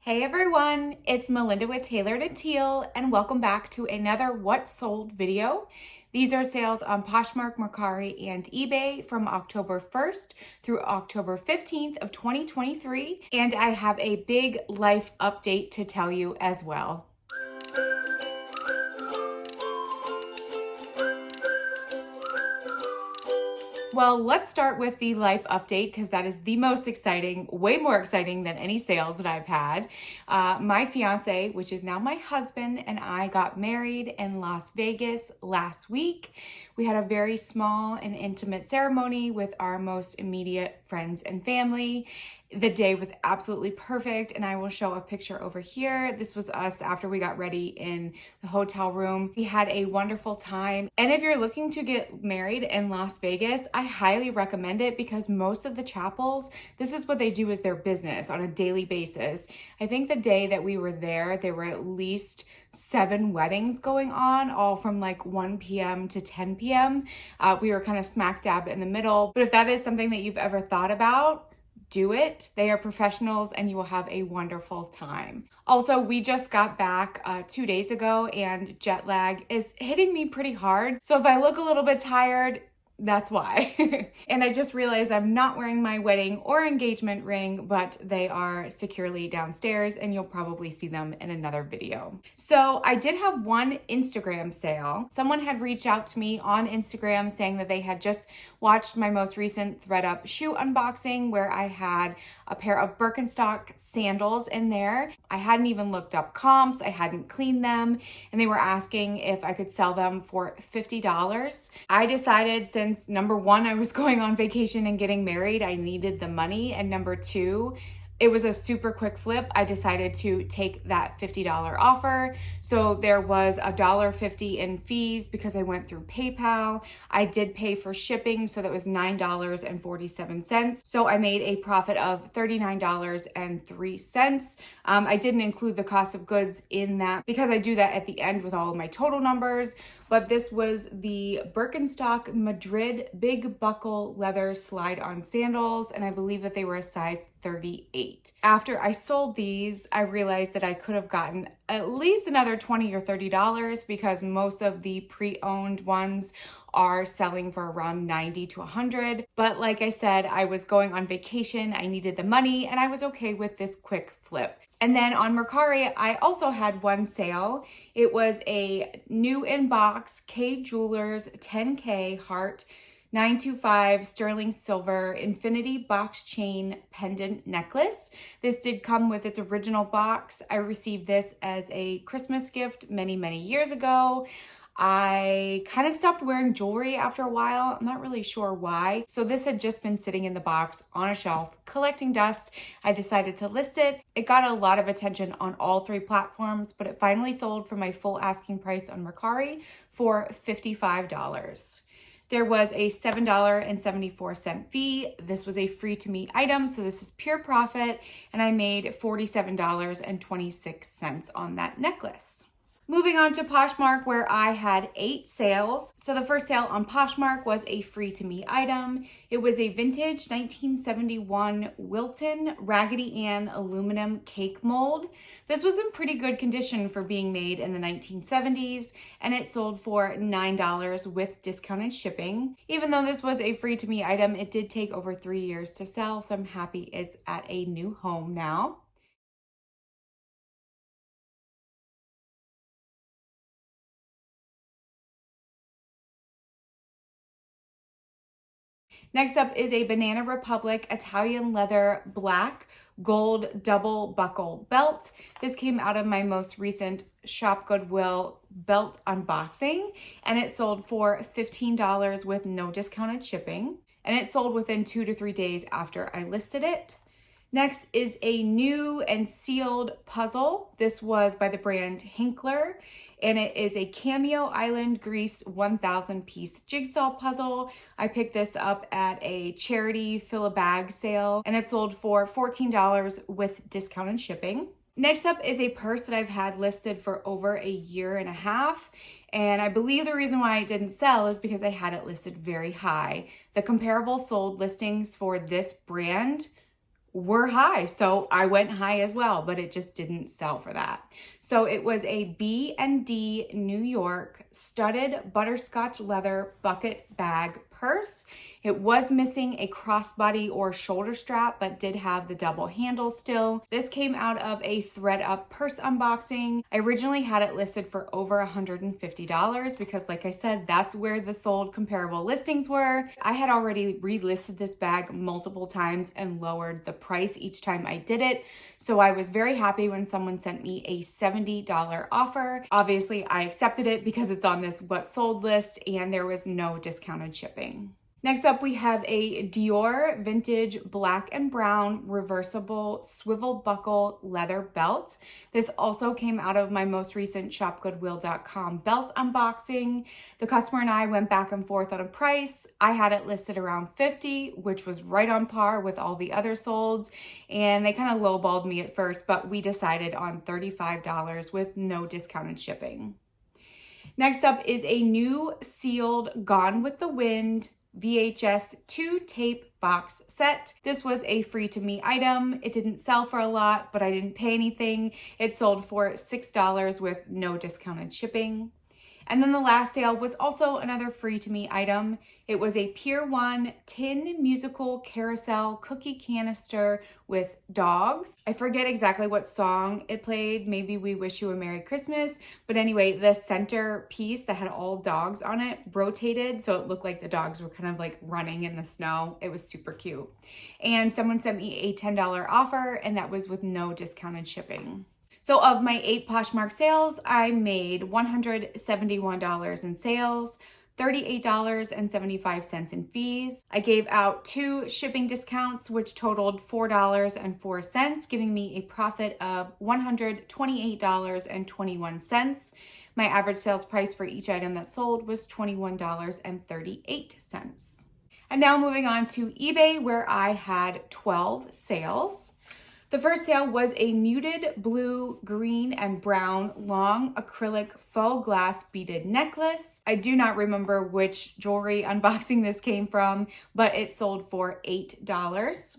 Hey everyone, it's Melinda with Tailored and Teal, and welcome back to another What Sold video. These are sales on Poshmark, Mercari, and eBay from October 1st through October 15th of 2023, and I have a big life update to tell you as well. Well, let's start with the life update because that is the most exciting, way more exciting than any sales that I've had. My fiance, which is now my husband, and I got married in Las Vegas last week. We had a very small and intimate ceremony with our most immediate friends and family. The day was absolutely perfect, and I will show a picture over here. This was us after we got ready in the hotel room. We had a wonderful time, and if you're looking to get married in Las Vegas, I highly recommend it because most of the chapels, this is what they do as their business on a daily basis. I think the day that we were there were at least 7 weddings going on, all from like 1 p.m. to 10 p.m. We were kind of smack dab in the middle, but if that is something that you've ever thought about, do it. They are professionals and you will have a wonderful time. Also, we just got back 2 days ago and jet lag is hitting me pretty hard. So if I look a little bit tired, that's why. And I just realized I'm not wearing my wedding or engagement ring, but they are securely downstairs and you'll probably see them in another video. So I did have one Instagram sale. Someone had reached out to me on Instagram saying that they had just watched my most recent ThredUp shoe unboxing where I had a pair of Birkenstock sandals in there. I hadn't even looked up comps. I hadn't cleaned them, and they were asking if I could sell them for $50. I decided, since number one, I was going on vacation and getting married, I needed the money, and number two, it was a super quick flip. I decided to take that $50 offer. So there was $1.50 in fees because I went through PayPal. I did pay for shipping, so that was $9.47. So I made a profit of $39.03. I didn't include the cost of goods in that because I do that at the end with all of my total numbers. But this was the Birkenstock Madrid Big Buckle Leather Slide-On Sandals, and I believe that they were a size 38. After I sold these, I realized that I could have gotten at least another $20 or $30 because most of the pre-owned ones are selling for around $90 to $100. But like I said, I was going on vacation, I needed the money, and I was okay with this quick flip. And then on Mercari, I also had one sale. It was a new in-box K Jewelers 10K Heart 925 sterling silver infinity box chain pendant necklace. This did come with its original box. I received this as a Christmas gift many, many years ago. I kind of stopped wearing jewelry after a while. I'm not really sure why. So this had just been sitting in the box on a shelf collecting dust. I decided to list it. It got a lot of attention on all 3 platforms, but it finally sold for my full asking price on Mercari for $55. There was a $7.74 fee. This was a free to me item, so this is pure profit, and I made $47.26 on that necklace. Moving on to Poshmark, where I had 8 sales. So the first sale on Poshmark was a free to me item. It was a vintage 1971 Wilton Raggedy Ann aluminum cake mold. This was in pretty good condition for being made in the 1970s, and it sold for $9 with discounted shipping. Even though this was a free to me item, it did take over 3 years to sell, so I'm happy it's at a new home now. Next up is a Banana Republic Italian leather black gold double buckle belt. This came out of my most recent Shop Goodwill belt unboxing, and it sold for $15 with no discounted shipping, and it sold within 2 to 3 days after I listed it. Next is a new and sealed puzzle. This was by the brand Hinkler, and it is a Cameo Island Greece 1,000 piece jigsaw puzzle. I picked this up at a charity fill-a-bag sale, and it sold for $14 with discounted shipping. Next up is a purse that I've had listed for over a year and a half, and I believe the reason why it didn't sell is because I had it listed very high. The comparable sold listings for this brand were high. So I went high as well, but it just didn't sell for that. So it was a B&D New York studded butterscotch leather bucket bag purse. It was missing a crossbody or shoulder strap, but did have the double handle still. This came out of a ThredUp purse unboxing. I originally had it listed for over $150 because, like I said, that's where the sold comparable listings were. I had already relisted this bag multiple times and lowered the price each time I did it. So I was very happy when someone sent me a $70 offer. Obviously, I accepted it because it's on this what sold list and there was no discounted shipping. Next up, we have a Dior vintage black and brown reversible swivel buckle leather belt. This also came out of my most recent shopgoodwill.com belt unboxing. The customer and I went back and forth on a price. I had it listed around $50, which was right on par with all the other solds. And they kind of lowballed me at first, but we decided on $35 with no discounted shipping. Next up is a new sealed Gone with the Wind VHS 2-tape box set. This was a free to me item. It didn't sell for a lot, but I didn't pay anything. It sold for $6 with no discounted shipping. And then the last sale was also another free to me item. It was a Pier 1 tin musical carousel cookie canister with dogs. I forget exactly what song it played. Maybe We Wish You a Merry Christmas. But anyway, the center piece that had all dogs on it rotated. So it looked like the dogs were kind of like running in the snow. It was super cute. And someone sent me a $10 offer and that was with no discounted shipping. So of my 8 Poshmark sales, I made $171 in sales, $38.75 in fees. I gave out 2 shipping discounts, which totaled $4.04, giving me a profit of $128.21. My average sales price for each item that sold was $21.38. And now moving on to eBay, where I had 12 sales. The first sale was a muted blue, green, and brown long acrylic faux glass beaded necklace. I do not remember which jewelry unboxing this came from, but it sold for $8.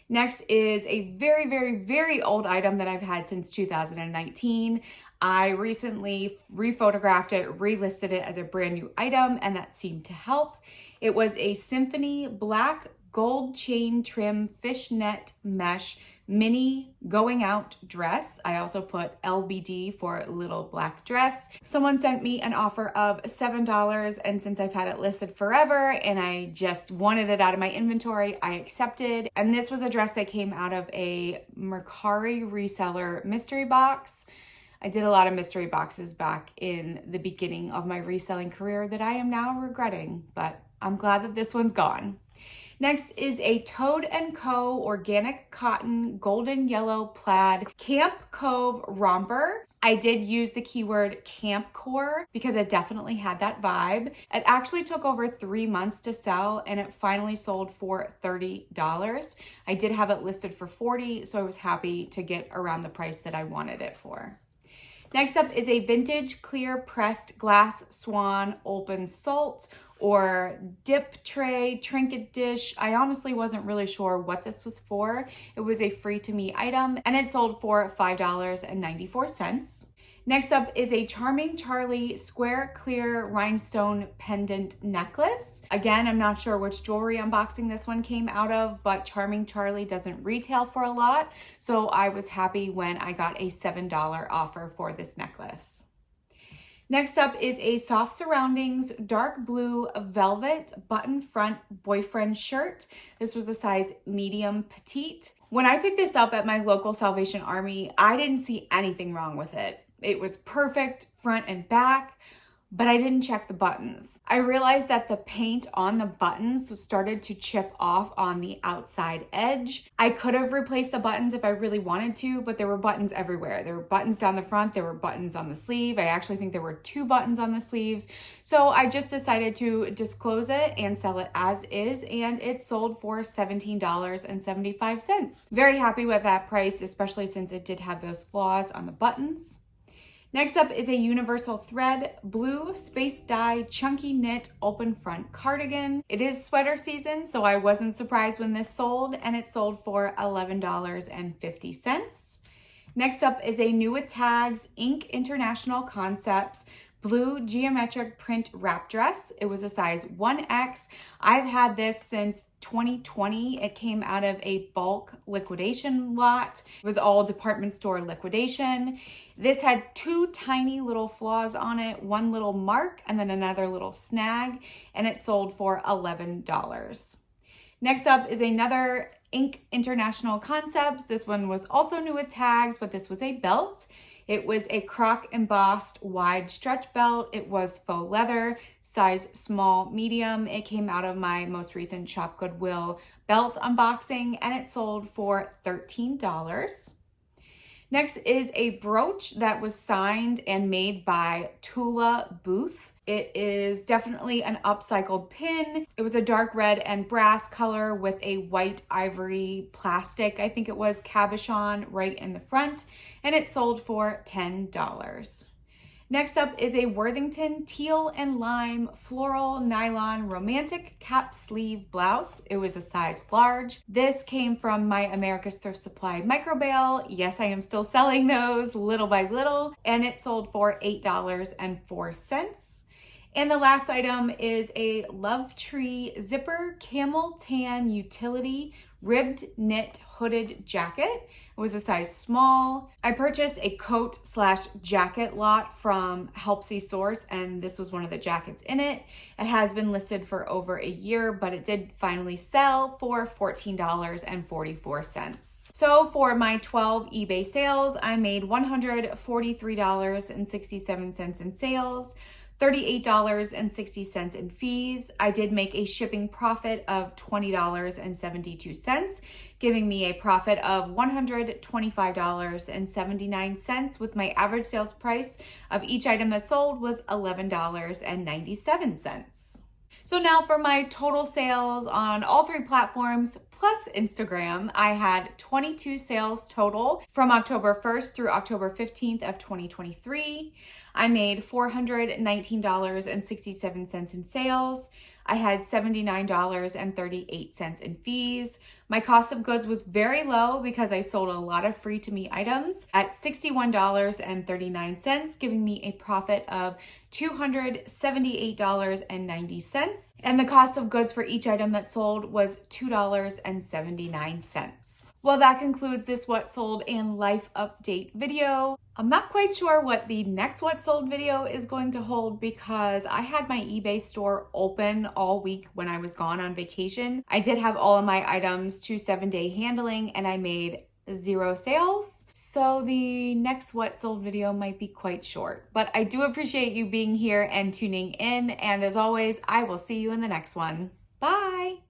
Next is a very, very, very old item that I've had since 2019. I recently rephotographed it, relisted it as a brand new item, and that seemed to help. It was a symphony black gold chain trim fishnet mesh mini going out dress. I also put LBD for little black dress. Someone sent me an offer of $7, and since I've had it listed forever and I just wanted it out of my inventory, I accepted. And this was a dress that came out of a Mercari reseller mystery box. I did a lot of mystery boxes back in the beginning of my reselling career that I am now regretting, but I'm glad that this one's gone. Next is a Toad & Co. organic cotton golden yellow plaid Camp Cove romper. I did use the keyword campcore because it definitely had that vibe. It actually took over 3 months to sell and it finally sold for $30. I did have it listed for $40, so I was happy to get around the price that I wanted it for. Next up is a vintage clear pressed glass swan open salt or dip tray trinket dish. I honestly wasn't really sure what this was for. It was a free to me item and it sold for $5.94. Next up is a Charming Charlie square clear rhinestone pendant necklace. Again, I'm not sure which jewelry unboxing this one came out of, but Charming Charlie doesn't retail for a lot, so I was happy when I got a $7 offer for this necklace. Next up is a Soft Surroundings dark blue velvet button front boyfriend shirt. This was a size medium petite. When I picked this up at my local Salvation Army, I didn't see anything wrong with it. It was perfect front and back, but I didn't check the buttons. I realized that the paint on the buttons started to chip off on the outside edge. I could have replaced the buttons if I really wanted to, but there were buttons everywhere. There were buttons down the front, there were buttons on the sleeve. I actually think there were 2 buttons on the sleeves. So I just decided to disclose it and sell it as is, and it sold for $17.75. Very happy with that price, especially since it did have those flaws on the buttons. Next up is a universal thread blue space dye chunky knit open front cardigan. It is sweater season, so I wasn't surprised when this sold, and it sold for $11.50. Next up is a new with tags Ink International Concepts blue geometric print wrap dress. It was a size 1X. I've had this since 2020. It came out of a bulk liquidation lot. It was all department store liquidation. This had 2 tiny little flaws on it, 1 little mark and then another little snag, and it sold for $11. Next up is another Ink International Concepts. This one was also new with tags, but this was a belt. It was a croc embossed wide stretch belt. It was faux leather, size small, medium. It came out of my most recent Shop Goodwill belt unboxing, and it sold for $13. Next is a brooch that was signed and made by Tula Booth. It is definitely an upcycled pin. It was a dark red and brass color with a white ivory plastic, I think it was, cabochon right in the front, and it sold for $10. Next up is a Worthington teal and lime floral nylon romantic cap sleeve blouse. It was a size large. This came from my America's Thrift Supply micro bale. Yes, I am still selling those little by little, and it sold for $8.04. And the last item is a Love Tree zipper camel tan utility ribbed knit hooded jacket. It was a size small. I purchased a coat / jacket lot from Helpsy Source, and this was one of the jackets in it. It has been listed for over a year, but it did finally sell for $14.44. So for my 12 eBay sales, I made $143.67 in sales, $38.60 in fees. I did make a shipping profit of $20.72, giving me a profit of $125.79, with my average sales price of each item that sold was $11.97. So now for my total sales on all 3 platforms plus Instagram, I had 22 sales total from October 1st through October 15th of 2023. I made $419.67 in sales. I had $79.38 in fees. My cost of goods was very low because I sold a lot of free to me items at $61.39, giving me a profit of $278.90. And the cost of goods for each item that sold was $2.79. Well, that concludes this What Sold and Life Update video. I'm not quite sure what the next What Sold video is going to hold because I had my eBay store open all week when I was gone on vacation. I did have all of my items to 7-day handling and I made 0 sales. So the next What Sold video might be quite short, but I do appreciate you being here and tuning in. And as always, I will see you in the next one. Bye.